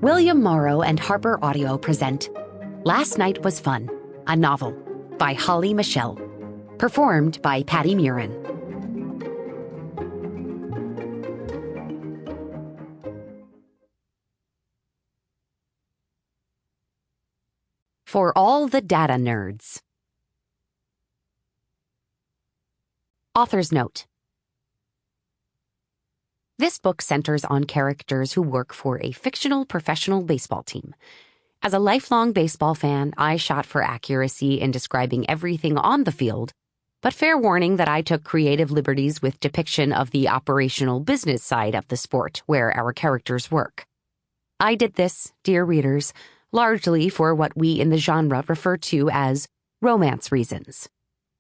William Morrow and HarperAudio present Last Night Was Fun, a novel by Holly Michelle, performed by Patti Murin. For all the data nerds. Author's note. This book centers on characters who work for a fictional professional baseball team. As a lifelong baseball fan, I shot for accuracy in describing everything on the field, but fair warning that I took creative liberties with depiction of the operational business side of the sport where our characters work. I did this, dear readers, largely for what we in the genre refer to as romance reasons.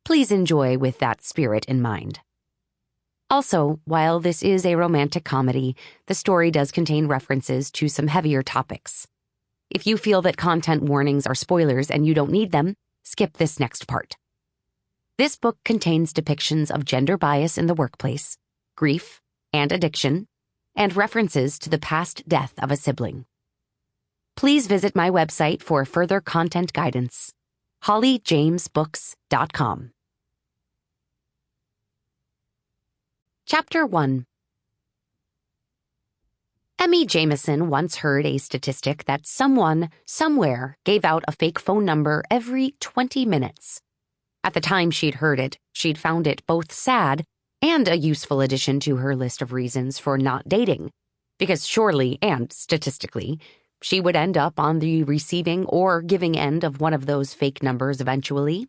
Please enjoy with that spirit in mind. Also, while this is a romantic comedy, the story does contain references to some heavier topics. If you feel that content warnings are spoilers and you don't need them, skip this next part. This book contains depictions of gender bias in the workplace, grief and addiction, and references to the past death of a sibling. Please visit my website for further content guidance, hollyjamesbooks.com. Chapter 1. Emmy Jameson once heard a statistic that someone, somewhere, gave out a fake phone number every 20 minutes. At the time she'd heard it, she'd found it both sad and a useful addition to her list of reasons for not dating, because surely and statistically, she would end up on the receiving or giving end of one of those fake numbers eventually.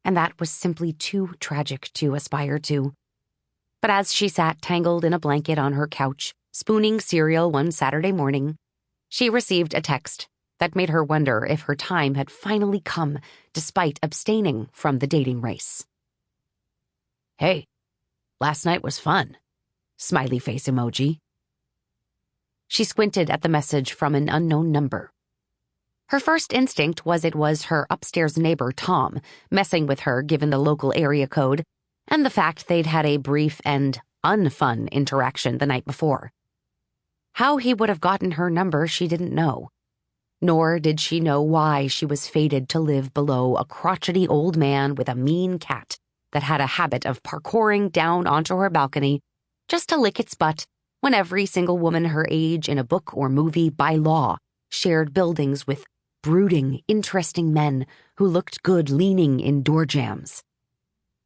And that was simply too tragic to aspire to. But as she sat tangled in a blanket on her couch, spooning cereal one Saturday morning, she received a text that made her wonder if her time had finally come despite abstaining from the dating race. "Hey, last night was fun." Smiley face emoji. She squinted at the message from an unknown number. Her first instinct was it was her upstairs neighbor, Tom, messing with her given the local area code and the fact they'd had a brief and unfun interaction the night before. How he would have gotten her number she didn't know. Nor did she know why she was fated to live below a crotchety old man with a mean cat that had a habit of parkouring down onto her balcony just to lick its butt when every single woman her age in a book or movie by law shared buildings with brooding, interesting men who looked good leaning in door jambs.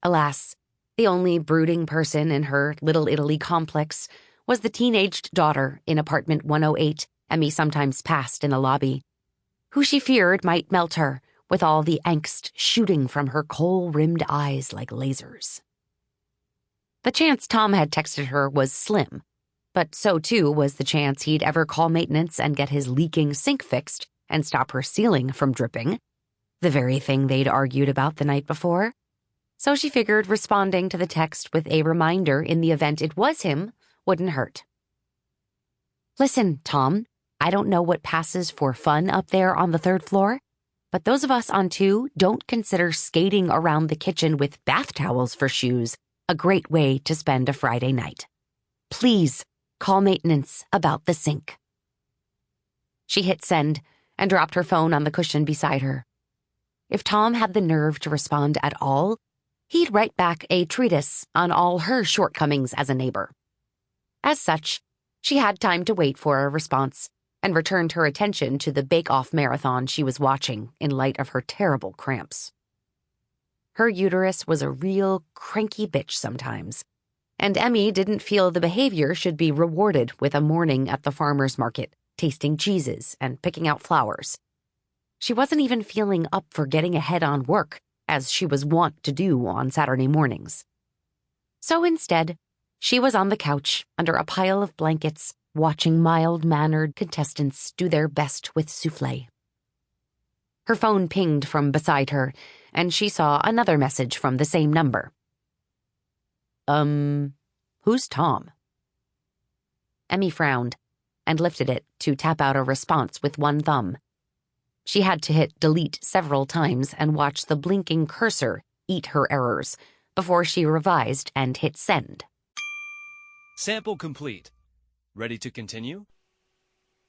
Alas, the only brooding person in her Little Italy complex was the teenaged daughter in apartment 108 Emmy sometimes passed in the lobby, who she feared might melt her with all the angst shooting from her kohl-rimmed eyes like lasers. The chance Tom had texted her was slim, but so too was the chance he'd ever call maintenance and get his leaking sink fixed and stop her ceiling from dripping, the very thing they'd argued about the night before. So she figured responding to the text with a reminder in the event it was him wouldn't hurt. "Listen, Tom, I don't know what passes for fun up there on the 3rd floor, but those of us on 2 don't consider skating around the kitchen with bath towels for shoes a great way to spend a Friday night. Please call maintenance about the sink." She hit send and dropped her phone on the cushion beside her. If Tom had the nerve to respond at all, he'd write back a treatise on all her shortcomings as a neighbor. As such, she had time to wait for a response and returned her attention to the bake-off marathon she was watching in light of her terrible cramps. Her uterus was a real cranky bitch sometimes, and Emmy didn't feel the behavior should be rewarded with a morning at the farmer's market, tasting cheeses and picking out flowers. She wasn't even feeling up for getting ahead on work, as she was wont to do on Saturday mornings. So instead, she was on the couch under a pile of blankets, watching mild-mannered contestants do their best with soufflé. Her phone pinged from beside her, and she saw another message from the same number. Who's Tom?" Emmy frowned and lifted it to tap out a response with one thumb. She had to hit delete several times and watch the blinking cursor eat her errors before she revised and hit send. Sample complete. Ready to continue?